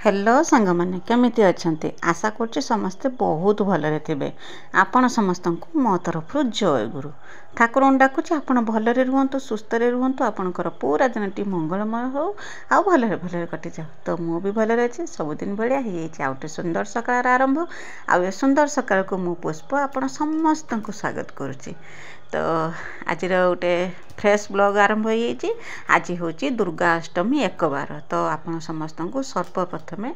Hello सांग मैंने केमिति अच्छंती आशा करछि समस्ते बहुत भलरे थिबे। आपण समस्त को मो तरफ जय गुरु ठाकुर डाकुछि आपण भलरे रुहंतु सुस्थ रे रुहंतु आपणकर पूरा दिनटी मंगलमय हो आ भलरे भलरे कटि जाओ। तो मु भी भलरे अछि सबुदिन बढ़िया ही आउटे सुंदर सकाळ आरंभ आ ए सुंदर सकाळ को मु पुष्प आपण समस्त को स्वागत करुछि। तो आज गोटे फ्रेश ब्लॉग आरंभ हो आज हूँ दुर्गा अष्टमी एक बार। तो आपण समस्त को सर्वप्रथमे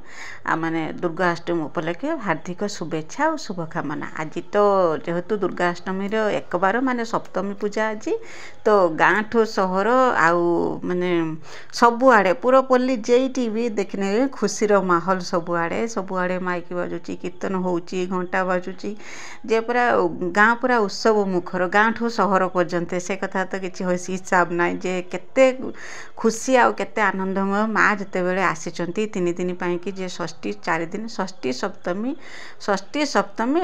माने दुर्गा अष्टमी उपलक्षे हार्दिक शुभेच्छा और शुभकामना। आज तो जेहेतु दुर्गा अष्टमी एक बार माने सप्तमी पूजा आज तो गाँ ठू सहर आउ माने सबुआड़े पूरापल्ली जेठी भी देखने खुशीर माहौल सबुआड़े माइक बाजुची कीर्तन होउची घंटा बाजुची जे पूरा गाँ पूरा उत्सव मुखर गाँ ठू सहर पर्यंत से कथा तो किसी हिसाब ना जे केते खुशी आउ केते आनंदमय माँ जिते बेले आसीचंती 3 दिन कि जे षष्ठी 4 दिन षष्ठी सप्तमी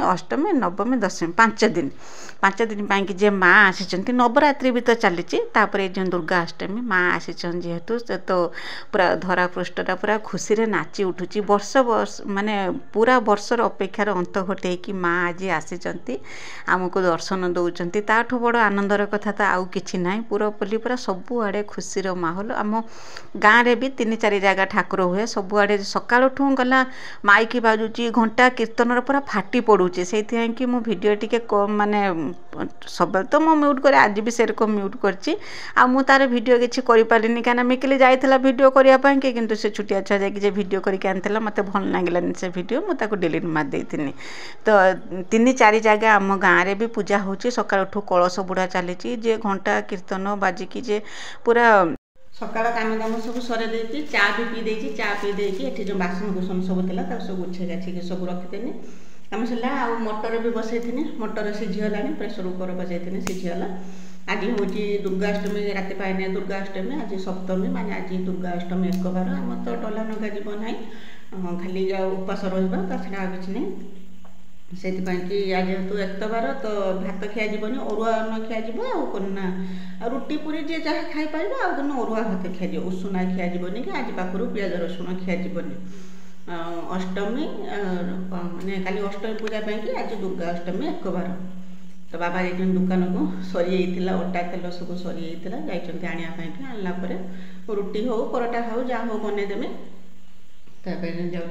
अष्टमी नवमी दशमी 5 दिन कि जे माँ आसीचंती नवरात्रि भी तो चली जो दुर्गा अष्टमी माँ आसीचन जेहेतु तो पूरा धरा पृष्ठटा पूरा खुशी रे नाची उठुची वर्ष माने पूरा वर्षर अपेक्षार अंत घटे कि माँ आज आसीचंती आमको दर्शन दौरान ताठू बड़ आनंदर कथा तो आउ कि ना पूरापल्ली पूरा सबुआड़े खुशीर माहौल आम गाँव में भी 3-4 जगह ठाकुर हुए सबुआड़े सकाळू गला माइक बाजुची घंटा कीर्तन पूरा फाटी पड़ूचे से कि मो भिडियो टिके कम माने सब तो मो म्यूट करे आज भी से रकम म्यूट करची आ मु तार भिडियो किछि करि पालिनी काना मिकिली जाइथिला भिडियो करिया पाई के किंतु से छुटिया छुआ जाकि जे भिडियो करके आनथिला मते भल लागिलानी से भिडियो मु ताको डिलीट मार देथिनी। तो 3-4 जगह आम गाँव में भी पूजा होची सकाळू कलश बुड़ा चली जे घंटा कीर्तन बाजिकी जे पूरा सकाळ काम दाम सब सरे देती चा भी पी देती चा पी देकी एठी जो बासन कुसन सब थिला ता सब गुछे गाछी सब रखितेनी काम सला आ मटर भी बसैथिनी मटर सिझिगलानी प्रेसर कुकर बसैथिनी सिझिगला। आज हूँ दुर्गा अष्टमी राति पाइने दुर्गा अष्टमी आज सप्तमी माने आज दुर्गा अष्टमी एक बार आम तो डला नगा जीव ना खाली जा उपास रहा छड़ा किसी नहीं से आज जेहेतु एक बार तो भात खिया जीवन अरुआ अन्न खिया ना रुटी पूरी जी जहाँ खाई पार आदि अरुआ भात खिया उषुना खिया जीवन कि आज पाखु पियाज रसुण खिया जीवन। अष्टमी माने काली अष्टमी पूजा कि आज दुर्गा अष्टमी एक बार तो बाबा जाइए दुकान को सरी अटा तेल सब सरी जाइए आनापे रुटी हो परोटा हो जहाँ हो बनईदेवे जाऊे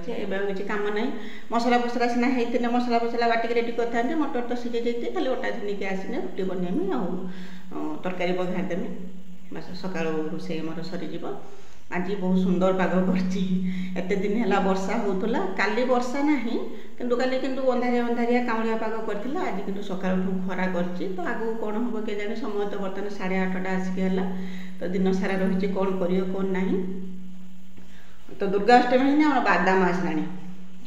किसी कम ना मसला फसला सीना होते मसला फसला बाटिक रेडी करते मटर तो सीझे जाते खाली अटा धनिक आसने रुटी बनईमी आ तरकारी बघारदेमी बस सका रोसे मोर सरीज। आज बहुत सुंदर पाग करते दिन है वर्षा होता काली वर्षा ना किंतु काली किंतु अंधारिया अंधारिया काउलिया पाग करथिला आज किंतु सकाळ खरा करछि तो आगु कौन हम के जाने समय तो बर्तमान 8:30 आसिक है तो दिन सारा रही कौन करियो कौन नहीं। तो दुर्गा अष्टमी ना बादाम आसला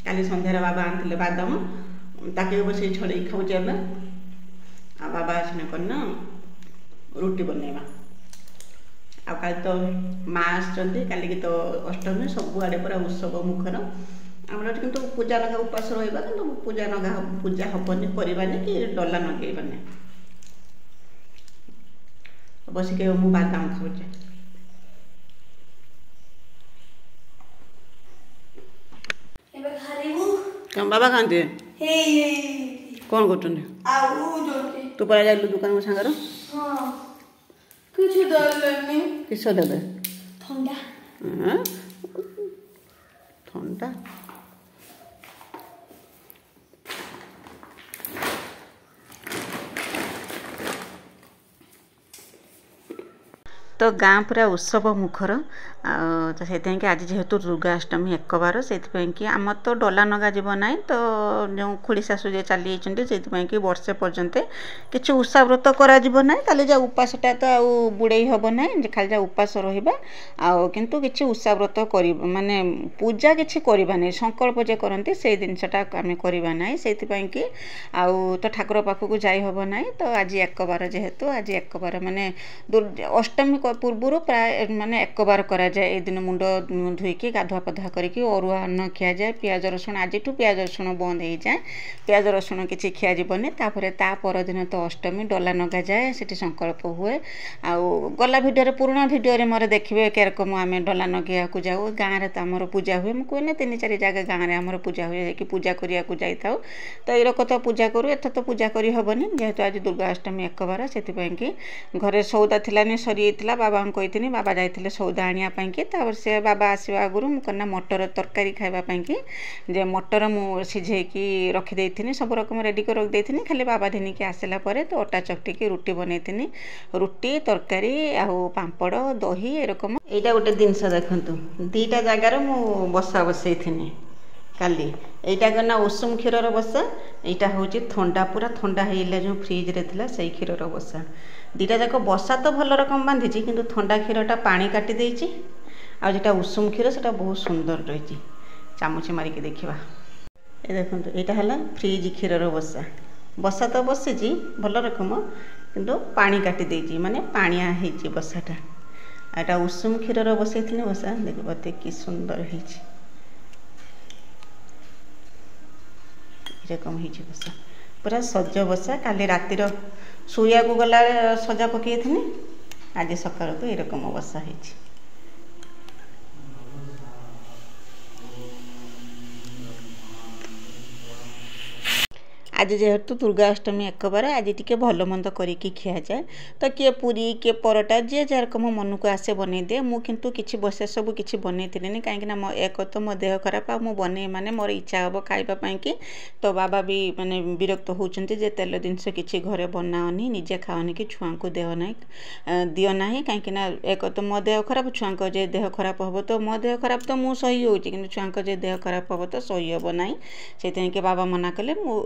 काली संध्यार बाबा आनते बादाम ताके बस छड़े खाऊे आ बाबा आसने करना रुटी बनवा आ काली तो माँ आसली तो अष्टमी सबुआड़े पूरा उत्सव मुखर आम किंतु पूजा नगा उपास रहा कि पूजा नगा पूजा हेनी करवानी कि डला नगेबानी बसिक मु बादाम खाऊे। कम बाबा खाते कौन कर तू पा जालु दुकान को सांगर किस देवे ठंडा तो गाँ पूरा उत्सव मुखर तो से आज जेहेतु दुर्गा अष्टमी एक बार से आम तो डला नगा जीव ना तो जो खुड़ी शाशु जे चली से वर्षे पर्यंत किसी उषाव्रत करा खाली जा उपासटा तो आउ बुड़े हम ना खाली जा उपास रहा किंतु किसी उषाव्रत कर माने पूजा किसी करवानी संकल्प जे करती से जिनसा आम करवा से आउ तो ठाकुर पाखक जाई हम ना तो आज एक बार जेहेतु आज एक बार माने अष्टमी ପୂର୍ବରୁ ପ୍ରାୟ ମାନେ 1 ବାର କରାଯାଏ। ଏଇ ଦିନ ମୁଣ୍ଡ ଧୋଇକି ଗାଧୁଆ ପାଧୁଆ କରିକି ଅରୁଆ ଅନ୍ନ ଖିଆଯାଏ। ପିଆଜ ରସୁଣ ଆଜିଠୁ ପିଆଜ ରସୁଣ ବନ୍ଦ ହେଇଯାଏ। ପିଆଜ ରସୁଣ କିଛି ଖିଆଯିବନି। ତାପରେ ତା ପରଦିନ ତ ଅଷ୍ଟମୀ, ଡଲା ନଗାଯାଏ, ସେଠି ସଂକଳ୍ପ ହୁଏ। ଆଉ ଗଲା ଭିଡ଼ିଓରେ, ପୁରୁଣା ଭିଡ଼ିଓରେ ମୋର ଦେଖିବେ କେରକମ ଆମେ ଡଲା ନଗେଇବାକୁ ଯାଉ। ଗାଁରେ ତ ଆମର ପୂଜା ହୁଏ। ମୁଁ କୁହେନି 3-4 ଜାଗା ଗାଁରେ ଆମର ପୂଜା ହୁଏ, ଯାଇକି ପୂଜା କରିବାକୁ ଯାଇଥାଉ। ତ ଏଇରକ ତ ପୂଜା କରୁ। ଏଥର ତ ପୂଜା କରିହେବନି ଯେହେତୁ ଆଜି ଦୁର୍ଗାଷ୍ଟମୀ 1 ବାର, ସେଥିପାଇଁ କି ଘରେ ସଉଦା ଥିଲାନି, ସରିଯାଇଥିଲା। ବାବାଙ୍କୁ କହିଥିଲି, ବାବା ଯାଇଥିଲେ ସଉଦା ଆଣିବା ପାଇଁକି। ତାପରେ ସେ ବାବା ଆସିବା ଆଗରୁ ମୁଁ କନା ମଟର ତରକାରୀ ଖାଇବା ପାଇଁକି ଯେ ମଟର ମୁଁ ସିଝେଇକି ରଖିଦେଇଥିଲି, ସବୁ ରକମ ରେଡ଼ି କରି ରଖିଦେଇଥିଲି। ଖାଲି ବାବା ଦିନିକି ଆସିଲା ପରେ ତ ଅଟା ଚକଟିକି ରୁଟି ବନେଇଥିଲି। ରୁଟି, ତରକାରୀ ଆଉ ପାମ୍ପଡ଼, ଦହି ଏରକମ। ଏଇଟା ଗୋଟେ ଜିନିଷ ଦେଖନ୍ତୁ, 2ଟା ଜାଗାରେ ମୁଁ ବସା ବସେଇଥିଲି କାଲି। ଏଇଟା କନା ଉଷୁମ କ୍ଷୀରର ବସା, ଏଇଟା ହେଉଛି ଥଣ୍ଡା, ପୁରା ଥଣ୍ଡା ହେଇଲେ ଯେଉଁ ଫ୍ରିଜରେ ଥିଲା ସେଇ କ୍ଷୀରର ବସା। 2ଟା ଯାକ ବସା ତ ଭଲ ରକମ ବାନ୍ଧିଛି, କିନ୍ତୁ ଥଣ୍ଡା କ୍ଷୀରଟା ପାଣି କାଟି ଦେଇଛି। ଆଉ ଯେଟା ଉଷୁମ କ୍ଷୀର ସେଟା ବହୁତ ସୁନ୍ଦର ରହିଛି। ଚାମଚ ମାରିକି ଦେଖିବା। ଏ ଦେଖନ୍ତୁ, ଏଇଟା ହେଲା ଫ୍ରିଜ କ୍ଷୀରର ବସା। ବସା ତ ବସିଛି ଭଲ ରକମ, କିନ୍ତୁ ପାଣି କାଟି ଦେଇଛି, ମାନେ ପାଣିଆ ହେଇଛି ବସାଟା। ଆଉ ଏଇଟା ଉଷୁମ କ୍ଷୀରର ବସେଇଥିଲି ବସା, ଦେଖିବ କି ସୁନ୍ଦର ହେଇଛି। ଏରକମ ହେଇଛି ବସା, ପୁରା ସଜ ବସା। କାଲି ରାତିର ଶୋଇବାକୁ ଗଲା ସଜା ପକେଇଥିଲି, ଆଜି ସକାଳୁ ତ ଏରକମ ବସା ହେଇଛି। ଆଜି ଯେହେତୁ ଦୁର୍ଗାଷ୍ଟମୀ 1 ବାର, ଆଜି ଟିକେ ଭଲ ମନ୍ଦ କରିକି ଖିଆଯାଏ। ତ କିଏ ପୁରୀ, କିଏ ପରଟା, ଯିଏ ଯାହା ରକମ ମନକୁ ଆସେ ବନେଇଦିଏ। ମୁଁ କିନ୍ତୁ କିଛି ସବୁ କିଛି ବନେଇଥିଲିନି, କାହିଁକିନା ଏକ ତ ମୋ ଦେହ ଖରାପ, ଆଉ ମୁଁ ବନେଇ ମାନେ ମୋର ଇଚ୍ଛା ହେବ ଖାଇବା ପାଇଁକି। ତ ବାବା ବି ମାନେ ବିରକ୍ତ ହେଉଛନ୍ତି ଯେ ତେଲ ଜିନିଷ କିଛି ଘରେ ବନାଅନି, ନିଜେ ଖାଅନି କି ଛୁଆଙ୍କୁ ଦିଅ ନାହିଁ। କାହିଁକିନା ଏକ ତ ମୋ ଦେହ ଖରାପ, ଛୁଆଙ୍କ ଯେ ଦେହ ଖରାପ ହେବ ତ ମୋ ଦେହ ଖରାପ ତ ମୁଁ ସହି ହେଉଛି, କିନ୍ତୁ ଛୁଆଙ୍କ ଯେ ଦେହ ଖରାପ ହେବ ତ ସହି ହେବ ନାହିଁ। ସେଇଥିପାଇଁ କି ବାବା ମନା କଲେ। ମୁଁ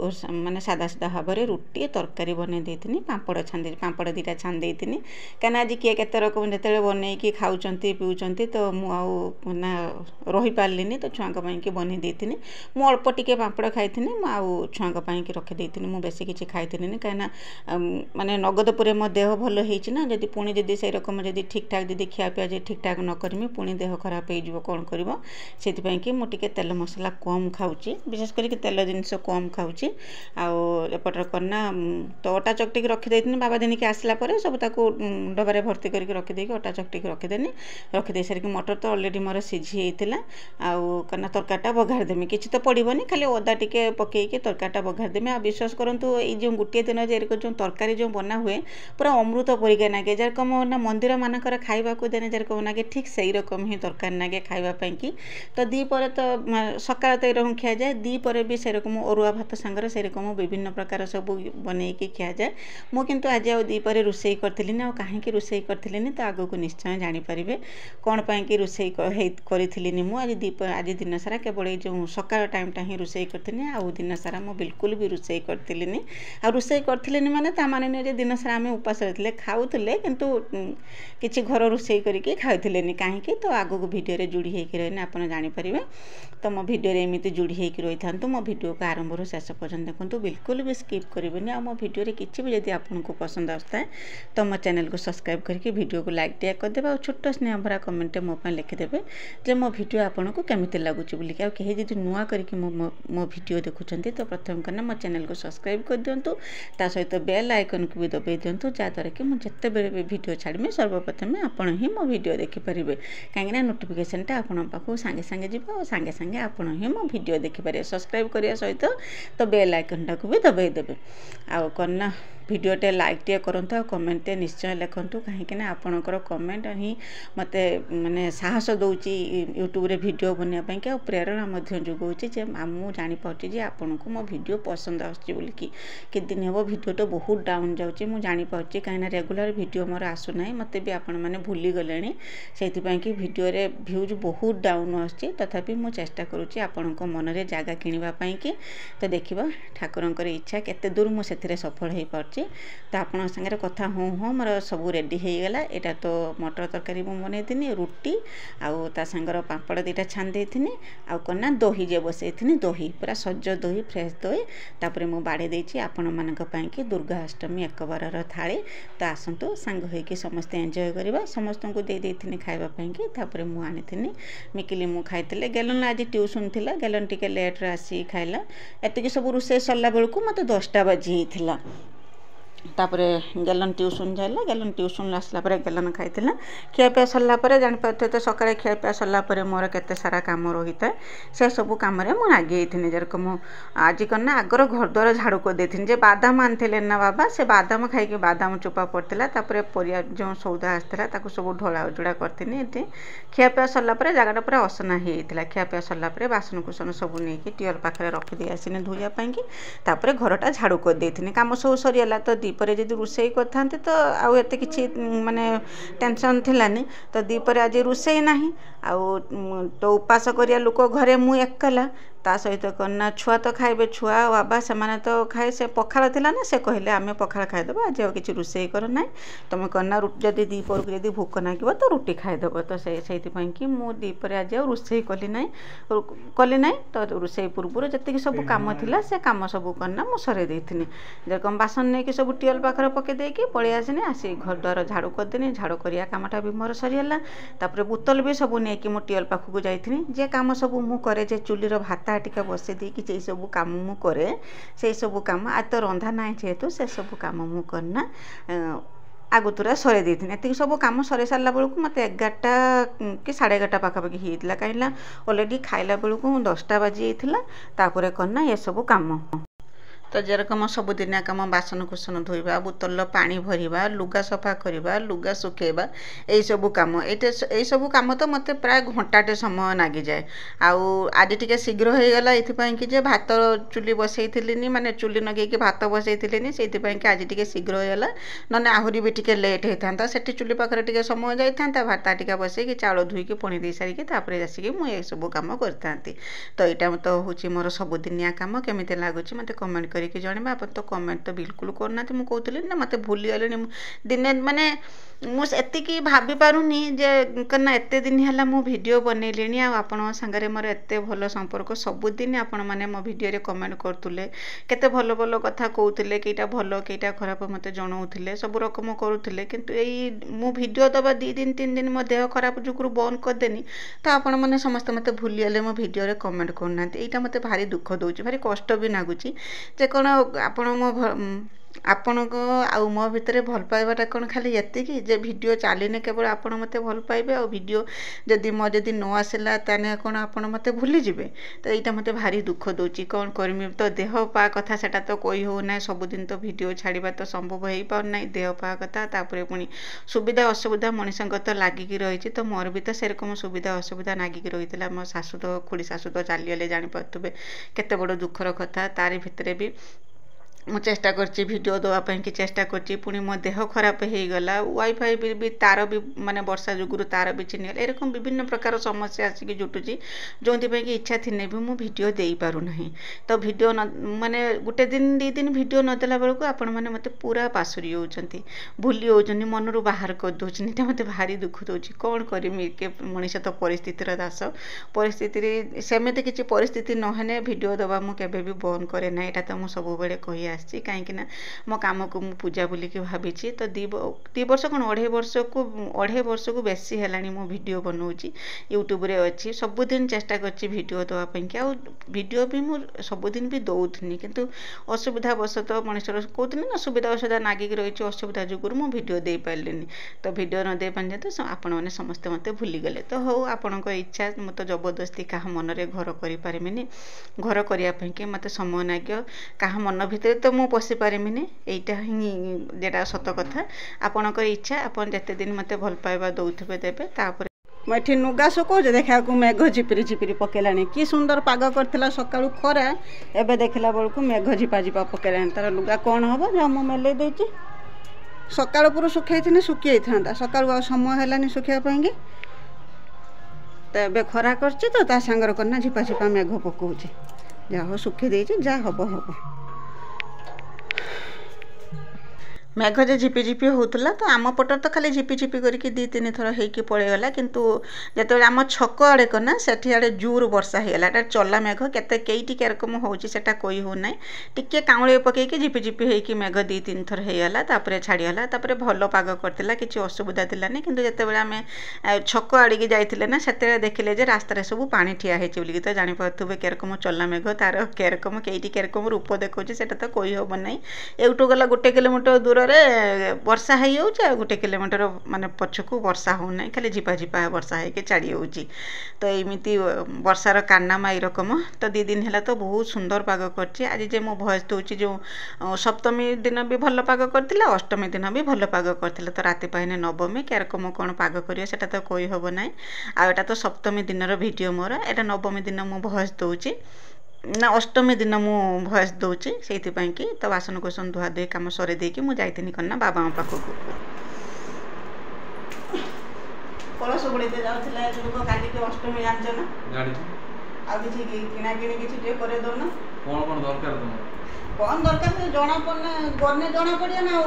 ମାନେ ସାଧା ଭାବରେ ରୁଟି, ତରକାରୀ ବନେଇ ଦେଇଥିଲି। ପାମ୍ପଡ଼ 2ଟା ଛାଣି ଦେଇଥିଲି, କାହିଁକିନା ଆଜି କିଏ କେତେ ରକମ ଯେତେବେଳେ ବନେଇକି ଖାଉଛନ୍ତି ପିଉଛନ୍ତି, ତ ମୁଁ ଆଉ ନା ରହିପାରିଲିନି। ତ ଛୁଆଙ୍କ ପାଇଁକି ବନେଇ ଦେଇଥିଲି। ମୁଁ ଅଳ୍ପ ଟିକେ ପାମ୍ପଡ଼ ଖାଇଥିଲି, ମୁଁ ଆଉ ଛୁଆଙ୍କ ପାଇଁକି ରଖିଦେଇଥିଲି। ମୁଁ ବେଶୀ କିଛି ଖାଇଥିଲିନି, କାହିଁକିନା ମାନେ ନଗଦ ପରେ ମୋ ଦେହ ଭଲ ହେଇଛି ନା। ପୁଣି ଯଦି ସେଇ ରକମ ଯଦି ଠିକ୍ଠାକ୍ ଯଦି ଖିଆପିଆ ଯଦି ଠିକ୍ଠାକ୍ ନ କରିମି, ପୁଣି ଦେହ ଖରାପ ହେଇଯିବ, କ'ଣ କରିବ। ସେଥିପାଇଁ କି ମୁଁ ଟିକେ ତେଲ ମସଲା କମ୍ ଖାଉଛି, ବିଶେଷ କରିକି ତେଲ ଜିନିଷ କମ୍ ଖାଉଛି। ଆଉ ଏପଟରେ କନା ତ ଅଟା ଚକଟିକି ରଖିଦେଇଥିଲି। ବାବା ଦିନିକି ଆସିଲା ପରେ ସବୁ ତାକୁ ଡବାରେ ଭର୍ତ୍ତି କରିକି ରଖିଦେଇକି ଅଟା ଚକଟିକି ରଖିଦେଇ ସାରିକି ମଟର ତ ଅଲରେଡ଼ି ମୋର ସିଝି ହେଇଥିଲା। ଆଉ କାରଣ ତରକାରୀଟା ବଘାରିଦେମି, କିଛି ତ ପଡ଼ିବନି, ଖାଲି ଅଦା ଟିକେ ପକେଇକି ତରକାରୀଟା ବଘାରିଦେମି। ଆଉ ବିଶ୍ୱାସ କରନ୍ତୁ, ଏଇ ଯେଉଁ ଗୋଟିଏ ଦିନ ଯେ ଯେଉଁ ତରକାରୀ ଯେଉଁ ବନା ହୁଏ, ପୁରା ଅମୃତ ପରିକା ନାଗେ। ଯେରକମ ନା ମନ୍ଦିର ମାନଙ୍କର ଖାଇବାକୁ ଦେନେ ଯେରକମ ନାଗେ, ଠିକ୍ ସେଇ ରକମ ହିଁ ତରକାରୀ ନାଗେ ଖାଇବା ପାଇଁକି। ତ ଦ୍ୱିପହରେ ତ ସକାଳେ ତ ଏରକମ ଖିଆଯାଏ, ଦ୍ୱିପହରେ ବି ସେରକମ ଅରୁଆ ଭାତ ସାଙ୍ଗରେ ସେରକମ ବିଭିନ୍ନ ପ୍ରକାର ସବୁ ବନେଇକି ଖିଆଯାଏ। ମୁଁ କିନ୍ତୁ ଆଜି ଆଉ ଦ୍ୱିପହରେ ରୋଷେଇ କରିଥିଲିନି। ଆଉ କାହିଁକି ରୋଷେଇ କରିଥିଲିନି ତ ଆଗକୁ ନିଶ୍ଚୟ ଜାଣିପାରିବେ କ'ଣ ପାଇଁକି ରୋଷେଇ କରିଥିଲିନି। ମୁଁ ଆଜି ଦିନ ସାରା କେବଳ ଏଇ ଯେଉଁ ସକାଳ ଟାଇମ୍ଟା ହିଁ ରୋଷେଇ କରିଥିଲି। ଆଉ ଦିନ ସାରା ମୁଁ ବିଲକୁଲ ବି ରୋଷେଇ କରିଥିଲିନି। ଆଉ ରୋଷେଇ କରିଥିଲିନି ମାନେ ତା ମାନେ ନୁହେଁ ଯେ ଦିନ ସାରା ଆମେ ଉପାସ ରହିଥିଲେ, ଖାଉଥିଲେ, କିନ୍ତୁ କିଛି ଘର ରୋଷେଇ କରିକି ଖାଉଥିଲେନି। କାହିଁକି ତ ଆଗକୁ ଭିଡ଼ିଓରେ ଯୋଡ଼ି ହେଇକି ରହିଲେ ଆପଣ ଜାଣିପାରିବେ। ତ ମୋ ଭିଡ଼ିଓରେ ଏମିତି ଯୋଡ଼ି ହେଇକି ରହିଥାନ୍ତୁ। ମୋ ଭିଡ଼ିଓକୁ ଆରମ୍ଭରୁ ଶେଷ ପର୍ଯ୍ୟନ୍ତ ଦେଖନ୍ତୁ, ବିଲକୁଲ ବି ସ୍କିପ୍ କରିବେନି। ଆଉ ମୋ ଭିଡ଼ିଓରେ କିଛି ବି ଯଦି ଆପଣଙ୍କୁ ପସନ୍ଦ ଆସୁଥାଏ ତ ମୋ ଚ୍ୟାନେଲକୁ ସବସ୍କ୍ରାଇବ୍ କରିକି ଭିଡ଼ିଓକୁ ଲାଇକ୍ ଟିକେ କରିଦେବେ। ଆଉ ଛୋଟ ସ୍ନେହ ଭରା କମେଣ୍ଟରେ ମୋ ପାଇଁ ଲେଖିଦେବେ ଯେ ମୋ ଭିଡ଼ିଓ ଆପଣଙ୍କୁ କେମିତି ଲାଗୁଛି ବୋଲିକି। ଆଉ କେହି ଯଦି ନୂଆ କରିକି ମୋ ଭିଡ଼ିଓ ଦେଖୁଛନ୍ତି ତ ପ୍ରଥମେ କରିନା ମୋ ଚ୍ୟାନେଲକୁ ସବସ୍କ୍ରାଇବ୍ କରିଦିଅନ୍ତୁ। ତା ସହିତ ବେଲ୍ ଆଇକନ୍କୁ ବି ଦବାଇ ଦିଅନ୍ତୁ, ଯାହାଦ୍ୱାରା କି ମୁଁ ଯେତେବେଳେ ବି ଭିଡ଼ିଓ ଛାଡ଼ିବି ସର୍ବପ୍ରଥମେ ଆପଣ ହିଁ ମୋ ଭିଡ଼ିଓ ଦେଖିପାରିବେ। କାହିଁକିନା ନୋଟିଫିକେସନ୍ଟା ଆପଣଙ୍କ ପାଖକୁ ସାଙ୍ଗେ ସାଙ୍ଗେ ଯିବ, ଆଉ ସାଙ୍ଗେ ସାଙ୍ଗେ ଆପଣ ହିଁ ମୋ ଭିଡ଼ିଓ ଦେଖିପାରିବେ। ସବସ୍କ୍ରାଇବ୍ କରିବା ସହିତ ତ ବେଲ୍ ଆଇକନ୍ଟାକୁ ବି ଦବାଇ ଦେବେ। ଆଉ କ'ଣ ନା ଭିଡ଼ିଓଟେ ଲାଇକ୍ ଟିକେ କରନ୍ତୁ, ଆଉ କମେଣ୍ଟଟେ ନିଶ୍ଚୟ ଲେଖନ୍ତୁ। କାହିଁକିନା ଆପଣଙ୍କର କମେଣ୍ଟ ହିଁ ମୋତେ ମାନେ ସାହସ ଦେଉଛି ୟୁଟ୍ୟୁବରେ ଭିଡ଼ିଓ ବନେଇବା ପାଇଁକି, ଆଉ ପ୍ରେରଣା ମଧ୍ୟ ଯୋଗାଉଛି ଯେ ମୁଁ ଜାଣିପାରୁଛି ଯେ ଆପଣଙ୍କୁ ମୋ ଭିଡ଼ିଓ ପସନ୍ଦ ଆସୁଛି ବୋଲିକି। କେତେ ଦିନ ହେବ ଭିଡ଼ିଓଟା ବହୁତ ଡାଉନ୍ ଯାଉଛି, ମୁଁ ଜାଣିପାରୁଛି। କାହିଁକିନା ରେଗୁଲାର ଭିଡ଼ିଓ ମୋର ଆସୁନାହିଁ, ମୋତେ ବି ଆପଣମାନେ ଭୁଲିଗଲେଣି। ସେଇଥିପାଇଁ କି ଭିଡ଼ିଓରେ ଭ୍ୟୁଜ୍ ବହୁତ ଡାଉନ୍ ଆସୁଛି। ତଥାପି ମୁଁ ଚେଷ୍ଟା କରୁଛି ଆପଣଙ୍କ ମନରେ ଜାଗା କିଣିବା ପାଇଁକି। ତ ଦେଖିବା ଠାକୁରଙ୍କର ଇଚ୍ଛା କେତେ ଦୂର ମୁଁ ସେଥିରେ ସଫଳ ହେଇପାରୁଛି। अच्छी तो आपण संगे कथा हूँ हूँ मोर सब रेडी हो गला। यहाँ तो मटर तरकारी मुझे बनई रुटी आउ ता सांगर पापड़ दुटा छान देनी आउ कना दही जे बसई दही पूरा सज दही फ्रेश दही तापर मुझे बाड़े देती आपण मानी दुर्गा अष्टमी एक बार थाली तो आसतु सांग होगी समस्ते एंजॉय करवा समस्त को दे खावाई तापर मुझे आनी मिकिली मु खाई गेलन आज ट्यूशन थिला गेलन टिके लेट्रे आसी खाइला एतिक सब रोषे सरला बेलू मत 10टा बाजी होता तापर गेलन ट्यूशन जाइला गेलन ट्यूशन आसला गेलन खाई खियापिया सरला जापारे तो सकाଳେ खियापिया सरला मोर केते सारा काम रही था से सब कम मुझे आगे जेरकम आज करना आगर घर द्वार झाड़ू कर देथिन जे बादाम आनते ना बाबा से बादाम खाई बादाम चोपा पड़ता तापर परिया जो सौदा आसला सब ढोला उजड़ा करथिनी खियापिया सरला जगटा पूरा असना होता खियापिया सरला बासन कुसन सब नहीं टियल पाखे रखिदे आसने धोईवाई तापर घरटा झाड़ू कर देथिनी काम सब सरीगला तो दीपरे जदि रोषे करते तो आउ एत कि माने टेंशन थिलानी तो दीपरे आज रोषे ना आउ तो उपास करिया लोक घरे मु एकला ता सहित करना छुआ तो खाइबे छुआ बाबा से माने तो खाए से पखाल थिला ना से कहले आमे पखाल खाइदेव आज किसी रोषे कर ना तुम करना जदि दीपर को जदि भोक नागिब तो रुटी खाइदेव तो से कि मु दीपर आज रोषे कली ना तो रोषे पूर्व जी सब कम थिला से कम सब करना मु सरे देथिनी जेरकम बासन नहीं कि सब टियल पाखे पके देकी पलि आसनी आसी घर द्वार झाड़ू करदेनी झाड़ू करिया कामटा भी मोर सरीगला तापर बोतल भी सब नहीं कि मु टियल पाखक जाइथिनी जे काम सब मु करे जे चुलीर भात टिका बसई देकी से सब कम मु करे से सब कम आज तो रंधा ना जेहेतु से सब कम मु करना आगुतुरा सरे देथिनी एतिक सब कम सरे सारा बेलू मत 11टा कि 11:30 पाखापाखि होता कहीं अलरेडी खाइला बेलू 10टा बाजी तापर करना ये सब कम तो जेरकम सबुदिनिया कम बासन कुसन धोइबा बोतल पानी भरिबा लुगा सफा करवा लुगा सुखेबा यही सब कम यही सब कम तो मत प्राय घंटाटे समय लगी जाए आउ आज टिके शीघ्र हो गला ये कि जे भात चुली बसई माने चुली नगे भात बसई से कि आज टिके शीघ्र हो गला ना आहरी भी टिके लेट होता से चुली पाखे टिके समय जाता भात टिका बसई चाउल धोईकी पुणी दे सारिकी तापर आसिकी मुझे सब कम करता तो यहाँ तो हूँ मोर सबुदिनिया कम केमी लगुच मत कमेंट करके जनवा आप तो कमेंट तो बिल्कुल करना मुझे कहती ना मत भूली गले दिने माने मुझे भाभी पारुनी जे करना एत दिन है मु वीडियो बनैली आपण सांगे मोर एत भल संपर्क सबुदिन आपण मैंने मो वीडियो कमेंट करते केते भल भल कथा कहते कईटा भल कईटा खराब मत जनाऊले सब रकम करुले किंतु यही मु वीडियो दबा 2 दिन 3 दिन मो देह खराब जुगुरु बंद करदेनी तो आपण मैंने समस्त मत भूली गले मो वीडियो कमेंट करना यहाँ मत भारी दुख दूची भारी कष्ट भी लगुच जे कौन आपण मो आपण को आउ मो भितर भल पाइबाटा कौन खाली एतिकी जे वीडियो चलीने केवल आपण मते भल पाइबे आ वीडियो जदि मो जदि न आसला ताने कौन आपण मते भूली जिवे तो यहाँ मते भारी दुख दूची कौन करमी तो देह पा कथा सेटा तो कही हो ना सबुदिन तो वीडियो छाड़वा तो संभव हो पार ना देह पा कथा तापर पुणी सुविधा असुविधा मनीष तो लागिकी रही तो मोर भी तो सेरकम सुविधा असुविधा लागिकी रही है मो शाशु तो खुड़ी शाशु तो चलीगले जानीपे केते बड़ दुखर कथा तारी भितर भी मु चेष्टा करची वीडियो देवाई कि चेष्टा करची पुणी मो देह खराब हो गला वाईफाई भी तार भी माने वर्षा जुगुरु तार भी चिन्हगला एरकम विभिन्न प्रकार समस्या आसिक जुटुची जो कि इच्छा थी भी मु वीडियो दे पारू ना तो वीडियो न माने गोटे दिन 2 दिन वीडियो नदेला बेलू आपण मैंने मत पूरा पासुरी होती भूली होती मन रू बाहर कर दौरान मत भारी दुख दूची कौन करमी के मनीष तो परिस्थितिर दास परिस्थिति सेमती किसी परिस्थिति नहेने वीडियो देवा मुझे भी बंद करे ना यहाँ तो मुझे सब कही कहीं मो कम को मु पूजा बोलिकी भावी तो 2 वर्ष कौन 2.5 वर्ष को बेसी है मो वीडियो बनाऊँगी यूट्यूब रे अच्छी सबुदिन चेष्टा करची वीडियो देवाई कि वीडियो भी मु सबुदिन भी दौनी किंतु असुविधा वशत मनीष कहते ना सुविधा असुविधा नागिक रही असुविधा जुगुर मु वीडियो दे पारे तो वीडियो न दे पारे तो आपण मैंने समस्ते मत भूलीगले तो हूँ आपण इच्छा मत तो जबरदस्ती क्या मन में घर करें घर करने मत समय लगे क्या मन भितर तो मु पशि पारिमिनी एटा ही जेटा सत कथा आपणकर इच्छा आपन जते दिन मते भल पाइबा दउथिबे देबे तापर मैं नुगा सुकाऊँ देखा मेघ झिपिरी झिपिरी पकेलानी कि सुंदर पाग करथिला सकाळु खरा एबे देखला बेलकु मेघ झिपा झिपा पकेलानी तार लुगा कौन हम जा मु मेले देछि सकाळ पुरो सुखाई सुखी था सकाळु समय हेलानी सुखिया पाएंगे तो एबे खरा करछि तो ता सांगर करना झिपा झिपा मेघ पकाउछि जा हो सुखी देछि जा हबो हबो मेघ जे झिपिझिपि होता तो आम पटर तो खाली झिपिझिपि करके 2-3 थर होइकी पळेगला किंतु जेतेबेले आम छक आड़े कना सेठी आड़े जोर वर्षा हेला एटा चला मेघ केते केईटी केरकम होउची सेटा कोई हो नै टिके काउळे पकेकी झिपिझिपि होइकी मेघ 2-3 थर हेला तापरे छाड़ीगला तापरे भलो पाग करतिला किछि असुविधा थिलानी किंतु जेतेबेले आमे छक आड़े जाइथिले ना सेते देखिले जे रास्ता रे सब पानी ठिया हेछि बोली तो जानि पाथुबे केरकम चला मेघ तार केरकम केईटी केरकम रूप देखौची सेटा तो कोई होबो नै एउटो गला 1 किलोमीटर दूर वर्षा हो जाए 1 किलोमीटर माने पछकू वर्षा हो ना खाली झिपा झिपा वर्षा है छाड़ी हो तो एमती वर्षार कारनामा रकम तो 2 दिन है तो बहुत सुंदर पाग कर आज जे मो भयस दूची जो सप्तमी दिन भी भल पाग करथिला अष्टमी दिन भी भल पाग करथिला तो राति पाइने नवमी केरकम कौन पाग करियो सेटा तो कोई होबो नै आ एटा तो सप्तमी दिनर वीडियो मोर एटा नवमी दिन मो भयस दूची ना अष्टमी दिन मु भयस दूची से कि तो बासन कुसन धुआ धुई कम सरे देकी मु जाइतिनी कन्ना बाबा पाखक कलश बुड़ेते जाउथिला लोक काली के अष्टमी जानछ ना गाड़ी आ किछि किना किनी किछि जे करे दो ना कौन दरकार तुम कौन दरकार से जणा पड़ने गने जणा पड़िया ना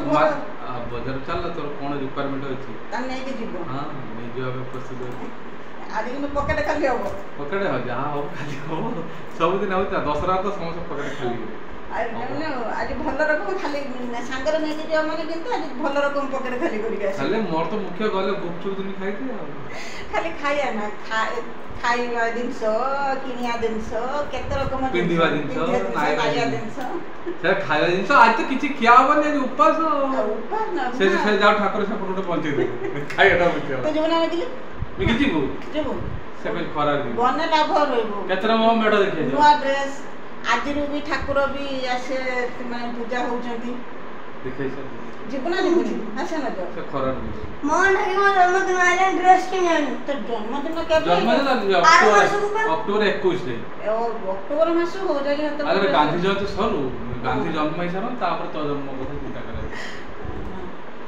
बाजार चल तोर कौन रिक्वायरमेंट अछि त नै के जीवो हां नै जो अब प्रस्तुत अछि आज कि पकेट खाली हो पकेट हो जहां हो खाली हो सब दिन होता दसरा तो समस्त पकेट खाली आज भल रकम खाली सांगर नै के जो माने किंतु आज भल रकम पकेट खाली करी के खाली मोर तो मुख्य गले गुपचुप दिन खाइते खाली खाया ना खाइबा दिनस किनिया दिनस केते रकम पिंदिबा दिनस नाइबा दिनस से खाइबा दिनस आज तो किछि खिया होबनी उपास ना से जाओ ठाकुर से फोटो पहुंचे दे खाइटा मुख्य तो जीवन में गेली मिकी जीबो जीबो से कोई खरा दी गने लाभ रहइबो केतरा मो मेडो देखै नुआ ड्रेस आज रू भी ठाकुर भी आसे माने पूजा होउचंती देखै से जीवना जीवनी आसे ना जो से खरा दी मोहन के जन्मदिन आले ड्रेस के जानी तो जन्मदिन के जन्मदिन अक्टोबर 21 रे अक्टोबर मास हो जाई तो अगर गांधी जयंती सरू गांधी जन्म हिसाब सर तापर तो जन्म कथा चिंता करे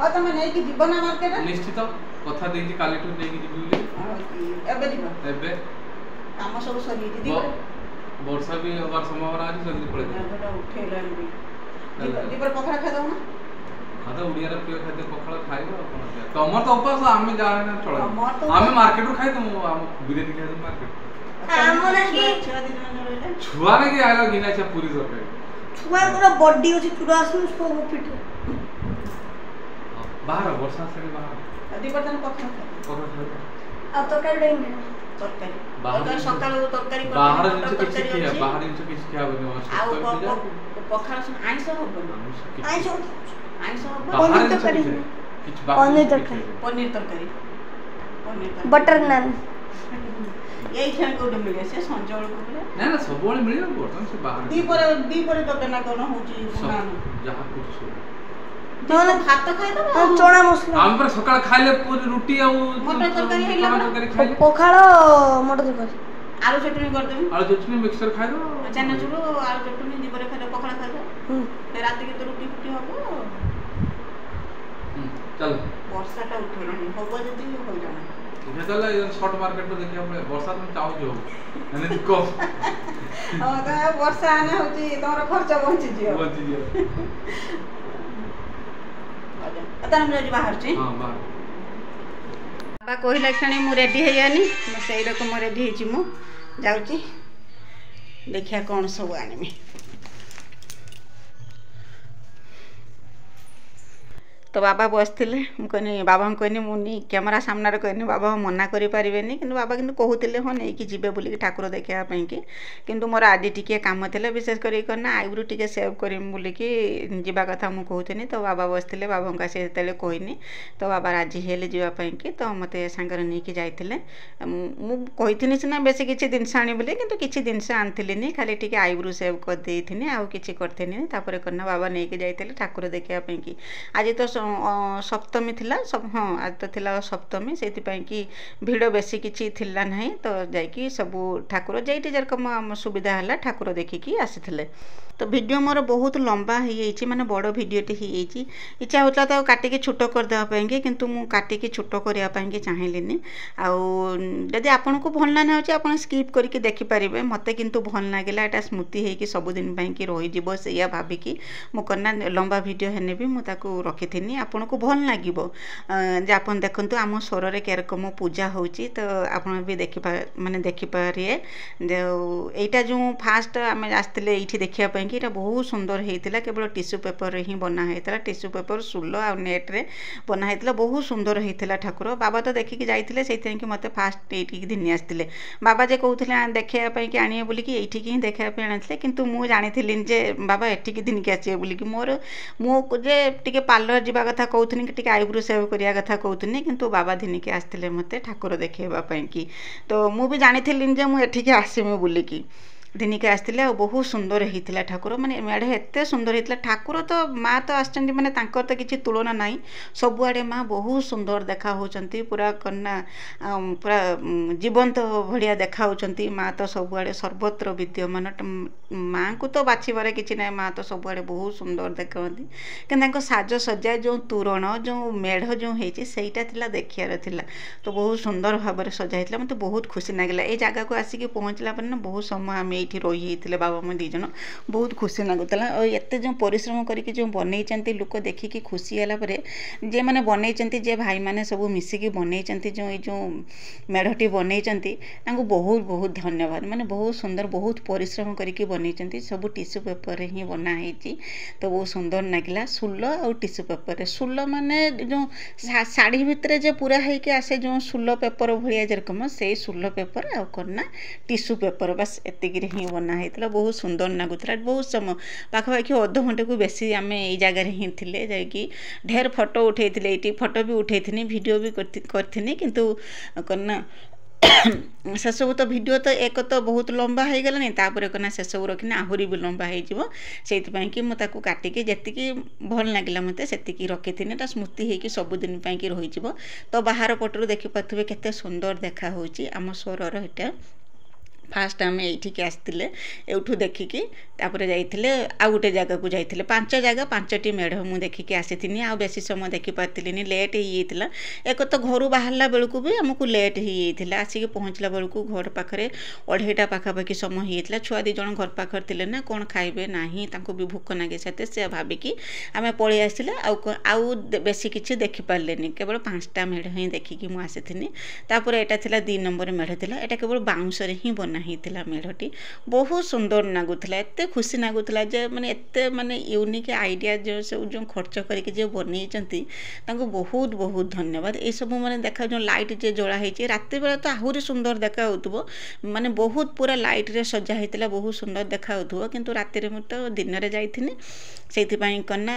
हां तमे नै कि जीवन मार्केट निश्चित कथा देई काली टू देई जीबी एबे जीवन एबे काम सब सरी दीदी वर्षा भी हमार संभावना आज जल्दी पड़े बेटा उठेलान भी दीपर पखरा खा दो ना खादा उड़िया रे प्रिय खाद्य पखला खाइबो अपन तमर तो उपास आमे जाने ना हमर चले तो आमे मार्केट रो खाइ दम हम बिरयानी खाइ दम मार्केट हमर की छुआ दिन न रहले छुआ ने के आइला गिना छ पूरी सरकार छुआ पूरा बॉडी होची पूरा आसु को फिट बाहर वर्षा से बाहर दीपर तन पखरा पखला खाइ आ तो कर देंगे तरकारी बाहर सकाळ तरकारी बाहर जिंस किछि खिया बाहर जिंस किछि खिया बने आ पखरा आइंस होबो आई जो आइंस होबो बाहर तो जिंस करी किछि पनीर तरकारी पनीर तरकारी पनीर बटर नान यही खेल को मिले से संजोल को मिले ना ना सब वाले मिलियो बर्तन से बाहर दी पर तो केना कोन होची जहां कुछ नोन भात खाइ दो चोणा मसला हम पर सकाळ खाइले पूरी रोटी आ मटर तरकारी हेला ना? तरकारी खाइले पखाଳ मटर तरकारी आलू चटनी कर देबी आलू चटनी मिक्सर खाइ दो चना चुरू आलू चटनी दी पर खाइ पखड़ा खाइ दो फिर रात के तो रोटी फुटी होबो चल वर्षा टा उठेलानी होबो जदी हो जाना ठीक है चल शॉर्ट मार्केट में देखिए આપણે वर्षा में चाहू जो અને को तो वर्षा आने होची तोर खर्च बंची जियो बची जो आता हम जी बाहर छी हां बाहर बाबा कहिला क्षणी मु रेडी हे जानी म सेही रकम रेडी हे छी मु जाउची देखिया कोन सब आनिमी तो बाबा बसथिले मु कहनी बाबा कहनी मुनी कैमरा सामने रे कहनी बाबा मना करि पारिबेनी किंतु बाबा किंतु कहूतिले हो नै कि जिबे बोली ठाकुर देखिया पई कि किंतु मोर आदि टिके काम थिले विशेष करी करना आइब्रो टिके सेव करिम बोली कि जिबा कथा मु कहूतनी तो बाबा बसथिले बाबा का से तेले कहनी तो बाबा राजी हेले जिबा पई कि तो मते सांगर नै कि जाइथिले मु कहिथिनी सिना बेसी किछि दिन साणी बोली किंतु किछि दिन से आनथिलिनी खाली टिके आइब्रो सेव कर देथिनी आ किछि करथिनी तापरे करना बाबा नै कि जाइथिले ठाकुर देखिया पई कि आज तो ସପ୍ତମୀ ଥିଲା ହଁ ଆଜି ତ ଥିଲା ସପ୍ତମୀ, ସେଇଥିପାଇଁ କି ଭିଡ଼ ବେଶୀ କିଛି ଥିଲା ନାହିଁ। ତ ଯାଇକି ସବୁ ଠାକୁର ଯେଇଠି ଯେରକମ ଆମ ସୁବିଧା ହେଲା ଠାକୁର ଦେଖିକି ଆସିଥିଲେ। ତ ଭିଡ଼ିଓ ମୋର ବହୁତ ଲମ୍ବା ହେଇଯାଇଛି, ମାନେ ବଡ଼ ଭିଡ଼ିଓଟି ହେଇଯାଇଛି। ଇଚ୍ଛା ହେଉଥିଲା ତ କାଟିକି ଛୋଟ କରିଦେବା ପାଇଁକି, କିନ୍ତୁ ମୁଁ କାଟିକି ଛୋଟ କରିବା ପାଇଁକି ଚାହିଁଲିନି। ଆଉ ଯଦି ଆପଣଙ୍କୁ ଭଲ ନ ହେଉଛି ଆପଣ ସ୍କିପ୍ କରିକି ଦେଖିପାରିବେ। ମୋତେ କିନ୍ତୁ ଭଲ ଲାଗିଲା, ଏଇଟା ସ୍ମୃତି ହେଇକି ସବୁଦିନ ପାଇଁକି ରହିଯିବ ସେଇଆ ଭାବିକି ମୁଁ କନା ଲମ୍ବା ଭିଡ଼ିଓ ହେଲେ ବି ମୁଁ ତାକୁ ରଖିଥିନି। ଆପଣଙ୍କୁ ଭଲ ଲାଗିବ ଯେ ଆପଣ ଦେଖନ୍ତୁ ଆମ ସ୍ୱରରେ କେରକମ ପୂଜା ହେଉଛି। ତ ଆପଣ ବି ଦେଖିପାରିବେ। ଯେଉଁ ଏଇଟା ଯେଉଁ ଫାଷ୍ଟ ଆମେ ଆସିଥିଲେ ଏଇଠି ଦେଖିବା ପାଇଁ କି ଏଇଟା ବହୁତ ସୁନ୍ଦର ହେଇଥିଲା। କେବଳ ଟିସ୍ୟୁ ପେପରରେ ହିଁ ବନା ହେଇଥିଲା, ଟିସ୍ୟୁ ପେପର, ସୋଲ ଆଉ ନେଟ୍ରେ ବନା ହେଇଥିଲା। ବହୁତ ସୁନ୍ଦର ହେଇଥିଲା ଠାକୁର। ବାବା ତ ଦେଖିକି ଯାଇଥିଲେ, ସେଇଥିପାଇଁ କି ମୋତେ ଫାଷ୍ଟ ଏଇଠିକି ଘିନି ଆସିଥିଲେ। ବାବା ଯେ କହୁଥିଲେ ଦେଖାଇବା ପାଇଁକି ଆଣିବେ ବୋଲିକି ଏଇଠିକି ହିଁ ଦେଖାଇବା ପାଇଁ ଆଣିଥିଲେ, କିନ୍ତୁ ମୁଁ ଜାଣିଥିଲି ଯେ ବାବା ଏଠିକି ଘିନିକି ଆସିବେ ବୋଲିକି। ମୁଁ ଯେ ଟିକେ ପାର୍ଲର ଯିବା କଥା କହୁଥିଲି, କି ଟିକେ ଆଇବ୍ରୋ ସେଭ୍ କରିବା କଥା କହୁଥିଲି, କିନ୍ତୁ ବାବା ଘିନିକି ଆସିଥିଲେ ମୋତେ ଠାକୁର ଦେଖାଇବା ପାଇଁକି। ତ ମୁଁ ବି ଜାଣିଥିଲି ଯେ ମୁଁ ଏଠିକି ଆସିମି ବୋଲିକି। ଦିନିକି ଆସିଥିଲେ ଆଉ ବହୁତ ସୁନ୍ଦର ହେଇଥିଲା ଠାକୁର, ମାନେ ମେଢ଼ ଏତେ ସୁନ୍ଦର ହେଇଥିଲା। ଠାକୁର ତ ମା ତ ଆସିଛନ୍ତି ମାନେ ତାଙ୍କର ତ କିଛି ତୁଳନା ନାହିଁ। ସବୁଆଡ଼େ ମା ବହୁତ ସୁନ୍ଦର ଦେଖା ହେଉଛନ୍ତି, ପୁରା କନ୍ୟା ପୁରା ଜୀବନ୍ତ ଭଳିଆ ଦେଖା ହେଉଛନ୍ତି। ମା ତ ସବୁଆଡ଼େ ସର୍ବତ୍ର ବିଦ୍ୟମାନ। ମାଆଙ୍କୁ ତ ବାଛିବାରେ କିଛି ନାହିଁ, ମା ତ ସବୁଆଡ଼େ ବହୁତ ସୁନ୍ଦର ଦେଖନ୍ତି। କିନ୍ତୁ ତାଙ୍କ ସାଜସଜ୍ଜା ଯେଉଁ ତୋରଣ ଯେଉଁ ମେଢ଼ ଯେଉଁ ହେଇଛି ସେଇଟା ଥିଲା ଦେଖିବାର ଥିଲା। ତ ବହୁତ ସୁନ୍ଦର ଭାବରେ ସଜା ହେଇଥିଲା, ମୋତେ ବହୁତ ଖୁସି ଲାଗିଲା। ଏଇ ଜାଗାକୁ ଆସିକି ପହଞ୍ଚିଲା ପରେ ନା ବହୁତ ସମୟ ଆମେ ଏଇଠି ରହିଯାଇଥିଲେ ବାବା ମା ଦୁଇ ଜଣ, ବହୁତ ଖୁସି ଲାଗୁଥିଲା। ଆଉ ଏତେ ଯେଉଁ ପରିଶ୍ରମ କରିକି ଯେଉଁ ବନେଇଛନ୍ତି, ଲୋକ ଦେଖିକି ଖୁସି ହେଲା ପରେ ଯେଉଁମାନେ ବନେଇଛନ୍ତି, ଯେ ଭାଇମାନେ ସବୁ ମିଶିକି ବନେଇଛନ୍ତି, ଏଇ ଯେଉଁ ମେଢ଼ଟି ବନେଇଛନ୍ତି, ତାଙ୍କୁ ବହୁତ ବହୁତ ଧନ୍ୟବାଦ। ମାନେ ବହୁତ ସୁନ୍ଦର, ବହୁତ ପରିଶ୍ରମ କରିକି ବନେଇଛନ୍ତି। ସବୁ ଟିସ୍ୟୁ ପେପରରେ ହିଁ ବନା ହେଇଛି। ତ ବହୁତ ସୁନ୍ଦର ଲାଗିଲା। ସୋଲ ଆଉ ଟିସ୍ୟୁ ପେପରରେ, ସୋଲ ମାନେ ଯେଉଁ ଶାଢ଼ୀ ଭିତରେ ଯେ ପୁରା ହେଇକି ଆସେ ଯେଉଁ ସୋଲ ପେପର ଭଳିଆ ଯେରକମ, ସେଇ ସୋଲ ପେପର ଆଉ କନା ଟିସ୍ୟୁ ପେପର, ବାସ୍ ଏତିକିରେ ହିଁ ବନା ହେଇଥିଲା। ବହୁତ ସୁନ୍ଦର ଲାଗୁଥିଲା। ବହୁତ ସମୟ ପାଖାପାଖି ଅଧଘଣ୍ଟାକୁ ବେଶୀ ଆମେ ଏଇ ଜାଗାରେ ହିଁ ଥିଲେ। ଯାଇକି ଢେର ଫଟୋ ଉଠେଇଥିଲେ, ଏଇଠି ଫଟୋ ବି ଉଠେଇଥିନି, ଭିଡ଼ିଓ ବି କରିଥିନି। କିନ୍ତୁ କନା ସେସବୁ ତ ଭିଡ଼ିଓ ତ ଏକ ତ ବହୁତ ଲମ୍ବା ହେଇଗଲାଣି, ତାପରେ କନା ସେସବୁ ରଖିନି ଆହୁରି ବି ଲମ୍ବା ହେଇଯିବ। ସେଇଥିପାଇଁ କି ମୁଁ ତାକୁ କାଟିକି ଯେତିକି ଭଲ ଲାଗିଲା ମୋତେ ସେତିକି ରଖିଥିନି। ଏଟା ସ୍ମୃତି ହେଇକି ସବୁଦିନ ପାଇଁକି ରହିଯିବ। ତ ବାହାର ପଟରୁ ଦେଖିପାରୁଥିବେ କେତେ ସୁନ୍ଦର ଦେଖା ହେଉଛି ଆମ ସ୍ୱରର। ଏଇଟା ଫାଷ୍ଟ ଆମେ ଏଇଠିକି ଆସିଥିଲେ, ଏଇଠୁ ଦେଖିକି ତାପରେ ଯାଇଥିଲେ ଆଉ ଗୋଟେ ଜାଗାକୁ ଯାଇଥିଲେ। 5 ଜାଗା 5ଟି ମେଢ଼ ମୁଁ ଦେଖିକି ଆସିଥିନି। ଆଉ ବେଶୀ ସମୟ ଦେଖିପାରିଥିଲିନି, ଲେଟ୍ ହେଇଯାଇଥିଲା। ଏକ ତ ଘରୁ ବାହାରିଲା ବେଳକୁ ବି ଆମକୁ ଲେଟ୍ ହେଇଯାଇଥିଲା। ଆସିକି ପହଞ୍ଚିଲା ବେଳକୁ ଘର ପାଖରେ 2:30 ପାଖାପାଖି ସମୟ ହେଇଯାଇଥିଲା। ଛୁଆ 2 ଜଣ ଘର ପାଖରେ ଥିଲେ ନା, କ'ଣ ଖାଇବେ ନାହିଁ, ତାଙ୍କୁ ବି ଭୋକ ଲାଗେ ସେତେ, ସେ ଭାବିକି ଆମେ ପଳେଇ ଆସିଲେ। ଆଉ ବେଶୀ କିଛି ଦେଖିପାରିଲେନି, କେବଳ 5ଟା ମେଢ଼ ହିଁ ଦେଖିକି ମୁଁ ଆସିଥିନି। ତାପରେ ଏଇଟା ଥିଲା 2 ନମ୍ବର ମେଢ଼ ଥିଲା। ଏଇଟା କେବଳ ବାଉଁଶରେ ହିଁ ବନା ହେଇଥିଲା ମେଢ଼ଟି। ବହୁତ ସୁନ୍ଦର ଲାଗୁଥିଲା, ଏତେ ଖୁସି ଲାଗୁଥିଲା ଯେ ଏତେ ୟୁନିକ୍ ଆଇଡ଼ିଆ ଯେଉଁ ଖର୍ଚ୍ଚ କରିକି ଯେଉଁ ବନେଇଛନ୍ତି, ତାଙ୍କୁ ବହୁତ ବହୁତ ଧନ୍ୟବାଦ। ଏଇସବୁ ଦେଖା ଯେଉଁ ଲାଇଟ୍ ଯେ ଜଳା ହେଇଛି, ରାତି ବେଳେ ତ ଆହୁରି ସୁନ୍ଦର ଦେଖା ହେଉଥିବ। ବହୁତ ପୁରା ଲାଇଟ୍ରେ ସଜା ହେଇଥିଲା, ବହୁତ ସୁନ୍ଦର ଦେଖା ହେଉଥିବ। କିନ୍ତୁ ରାତିରେ ମୁଁ ତ ଦିନରେ ଯାଇଥିନି, ସେଇଥିପାଇଁ କନା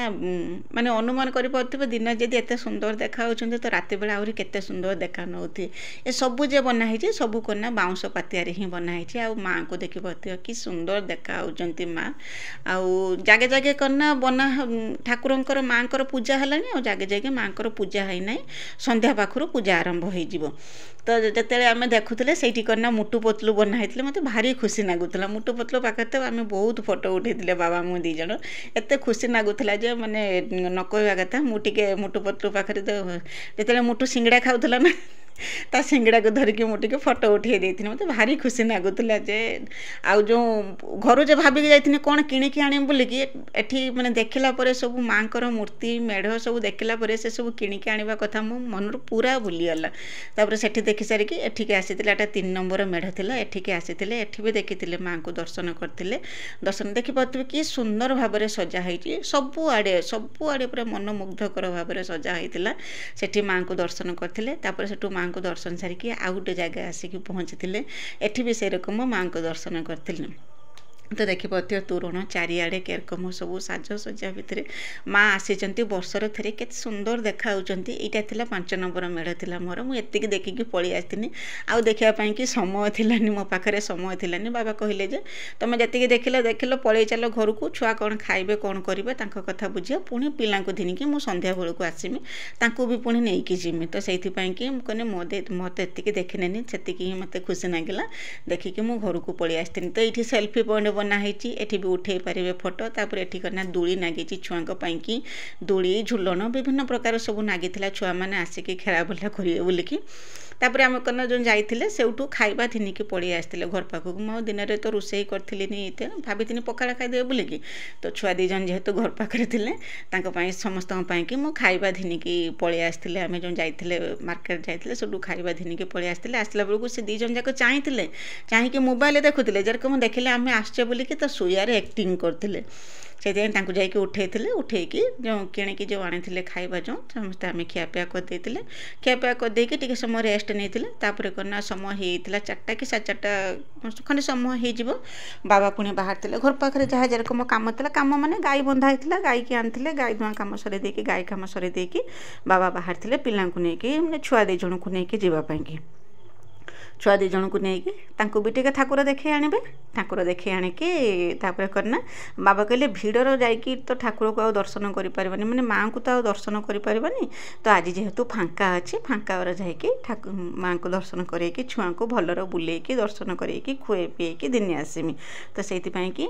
ଅନୁମାନ କରିପାରୁଥିବେ ଦିନ ଯଦି ଏତେ ସୁନ୍ଦର ଦେଖା ହେଉଛନ୍ତି, ତ ରାତି ବେଳେ ଆହୁରି କେତେ ସୁନ୍ଦର ଦେଖା ନେଉଥିବେ। ଏସବୁ ଯେ ବନା ହେଇଛି ସବୁ କନା ବାଉଁଶ ପାତିଆରେ ହିଁ ବନା ହେଇଛି। ଆଉ ମାଆଙ୍କୁ ଦେଖିପାରୁଥିବ କି ସୁନ୍ଦର ଦେଖା ହେଉଛନ୍ତି ମା। ଆଉ ଜାଗେ ଜାଗେ କନା ଠାକୁରଙ୍କର ମାଆଙ୍କର ପୂଜା ହେଲାଣି, ଆଉ ଜାଗେ ଜାଗେ ମାଆଙ୍କର ପୂଜା ହେଇନାହିଁ। ସନ୍ଧ୍ୟା ପାଖରୁ ପୂଜା ଆରମ୍ଭ ହେଇଯିବ। ତ ଯେତେବେଳେ ଆମେ ଦେଖୁଥିଲେ ସେଇଠି କନା ମୁଟୁ ପତଲୁ ବନା ହେଇଥିଲେ, ମୋତେ ଭାରି ଖୁସି ଲାଗୁଥିଲା। ମୁଟୁ ପତଲୁ ପାଖରେ ତ ଆମେ ବହୁତ ଫଟୋ ଉଠେଇଥିଲେ ବାବା ମୁଁ 2 ଜଣ। ଏତେ ଖୁସି ଲାଗୁଥିଲା ଯେ ନ କହିବା କଥା। ମୁଁ ଟିକେ ମୁଟୁ ପତଲୁ ପାଖରେ ତ ଯେତେବେଳେ ମୁଟୁ ସିଙ୍ଗଡ଼ା ଖାଉଥିଲା ନା, ତା ସିଙ୍ଗଡ଼ାକୁ ଧରିକି ମୁଁ ଟିକେ ଫଟୋ ଉଠେଇ ଦେଇଥିଲି। ମୋତେ ଭାରି ଖୁସି ଲାଗୁଥିଲା ଯେ, ଆଉ ଯେଉଁ ଘରୁ ଯେ ଭାବିକି ଯାଇଥିଲି କ'ଣ କିଣିକି ଆଣିବି ବୋଲିକି, ଏଠି ଦେଖିଲା ପରେ ସବୁ ମାଆଙ୍କର ମୂର୍ତ୍ତି ମେଢ଼ ସବୁ ଦେଖିଲା ପରେ ସେସବୁ କିଣିକି ଆଣିବା କଥା ମୋ ମନରୁ ପୁରା ଭୁଲିଗଲା। ତାପରେ ସେଠି ଦେଖି ସାରିକି ଏଠିକି ଆସିଥିଲେ। ଏଟା 3 ନମ୍ବର ମେଢ଼ ଥିଲା। ଏଠିକି ଆସିଥିଲେ, ଏଠି ବି ଦେଖିଥିଲେ, ମାଆଙ୍କୁ ଦର୍ଶନ କରିଥିଲେ। ଦର୍ଶନ ଦେଖିପାରୁଥିବେ କି ସୁନ୍ଦର ଭାବରେ ସଜା ହେଇଛି। ସବୁଆଡ଼େ ପୁରା ମନମୁଗ୍ଧକର ଭାବରେ ସଜା ହେଇଥିଲା। ସେଠି ମାଆଙ୍କୁ ଦର୍ଶନ କରିଥିଲେ। ତାପରେ ସେଠୁ ମାଆଙ୍କୁ ଦର୍ଶନ ସାରିକି ଆଉ ଗୋଟେ ଜାଗା ଆସିକି ପହଞ୍ଚିଥିଲେ। ଏଠି ବି ସେରକମ ମାଆଙ୍କୁ ଦର୍ଶନ କରିଥିଲେ। तो देखिपे तोरण चारिआडे केरकम सब साजसज्जा भितर माँ आसी वर्षर थे के सुंदर देखा यहाँ था 5 नंबर मेढ़ था मोर मुझे देखिकी पलि आसनी आउ देखापी कि समय थिलानी मो पाखे समय थिलानी बाबा कहले जे तुम जी देख पलि चल घर को छुआ कौन खाइबे कौन करेंगे कथा बुझे पुणी पिला धीनिकी मुझे संध्या बेलू आसमी भी पुणी नहीं जीमी तो से कहने मत एति देखने से मत खुशी लगे देखिकी मु घर को पलि आसनी तो ये सेल्फी पॉइंट बनाई एठी भी उठे पारे फोटो तापर एठी करना दूली नागी छुआ पाई दूली झुलन विभिन्न प्रकार सब नागी छुआ मैंने आसिक खेला बुला करेंगे बोलिकी तापर आम कन जो जाइए सेठू खाइबा थिनिकी पलि आसते घर पाखक मो दिन में तो रोषे करी भाभी पखाड़ खाईदे बोलिकी तो छुआ दीजन जेहेतु घर पाखे थे समस्त कि मो खाइबा धिनिकी पलि आसते आम जो जाइए मार्केट जाइए सब खाइबा धिनिकी पलि आसते आसला बेलू से दीजन जाक चाहिए मोबाइल देखुले जेरकम देखिले आम आसचे बोलिकी तो शुआर एक्टिंग करते से जाकि उठेकी जो किणिकी जो आनी खाइबा जो समस्त आम खियापिया करदे खियापिया करदेकी टे समय रेस्ट नहीं तापर करना समय होता 4टा कि 4:30 खंडे समय हो बाबा पुणी बाहर घर पाखे जहाँ जेरकम कम था कम माने गाई बंधा होता गाई की आनी गाई दुआ कम सर देकी गाई कम सर देकी बाबा बाहर थे पिला नहीं छुआ 2 जन को लेकिन जीवाई छुआ 2 जन को लेकिन भी टे ठाकुर देखे आने ठाकुर देखे आणिकी तापर करना बाबा कहले भिड़र जाइकी तो ठाकुर को दर्शन कर पारबानी माने माँ को तो दर्शन कर पारबानी तो आज जेहेतु फांका अच्छी फांका जाइकी माँ को दर्शन करके छुआ को भलर बुलेकी दर्शन करके खुए पीएकी दिन आसमी तो से कि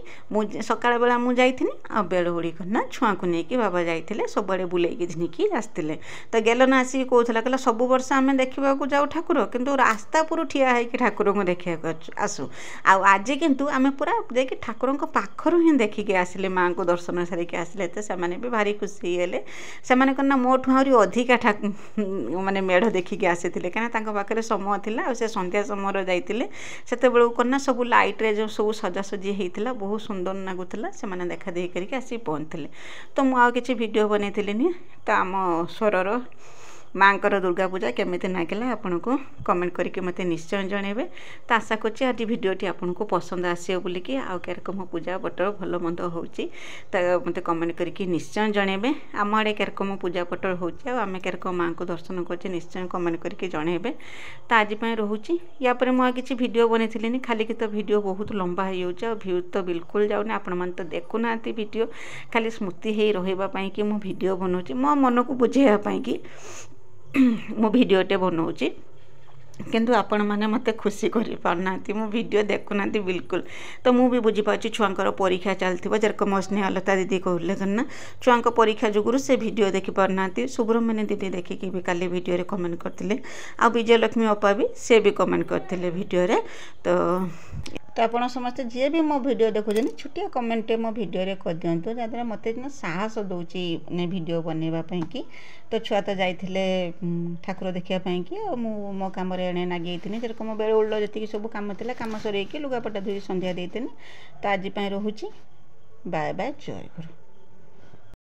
सकाळ बेला मुझे जाइनी आ बेल उड़ी करना छुआ को लेकिन बाबा जाइए सब आड़े बुलेकी धनिकी आसते तो गेलन आसिक कहला कहला सब वर्ष आम देखा जाऊ ठाकुर किंतु रास्ता पुर ठिया है ठाकुर को देखा आसू आज किंतु आम पूरा देखिए ठाकुर पाखर ही देखिकी आसिले माँ को दर्शन सारिकी आसिले तो से भी भारी खुशी हेले से कहना मोठू आहरी अधिका माने मेढ़ देखिकी आसी कहीं पाखे समय थिला से संध्या समय जाइए से करना सब लाइट्रे जो सब सजासजी होता बहुत सुंदर लगुला से देखा दे करके आसी पहुँचते तो मुझे किसी वीडियो बनई तो आम स्वरर माँकर दुर्गा पूजा केमिति नागिला आपन को कमेंट करके मते निश्चय जणेबे तो आशा करछि आज वीडियोटी आपन को पसंद आसियो बोलिकी आउ केरकम पूजा पटर भल मंद होउची तो मते कमेंट करके निश्चय जणेबे आम आड़े केरकम पूजा पटर होउची आ आमे केरकम माँ को दर्शन करछि निश्चय कमेंट करके जणेबे तो आज पय रहूची या पर मु किछि वीडियो बनैथिलिनी खाली कि तो वीडियो बहुत लंबा हो जाउची आ व्यू तो बिल्कुल जाउनी आपण मन तो देखु नांती वीडियो खाली स्मृति हे रहइबा पई कि मु वीडियो बनौची मो मन को बुझेया पई कि मो वीडियोटे बनाऊँगी किंतु आपण मैंने मत खुशी कर पारना मो वीडियो देखुना बिल्कुल तो मुझे भी बुझीपार छुआर परीक्षा चलती जेरकम स्नेहलता दीदी कहले करना छुआ परीक्षा जुगुरु से वीडियो देखी पारना सुब्रमण्य दीदी देखिकी भी काली वीडियो कमेंट करते आ विजयलक्ष्मी अपा भी से भी कमेंट करते वीडियो तो आप समस्त जी भी मो वीडियो देखुन छोटिया कमेंट मो वीडियो कर दिंतु जहाँद्वारा मत साहस दूची वीडियो बनवाई कि तो छुआ तो जाइए ठाकुर देखापी कि मो कम एणे नागी जेरकम बेल उल्ल जी सब कम था कम सर लुगापटा धोई संध्या देती तो आज रोचे बाय बाय जय गुरु।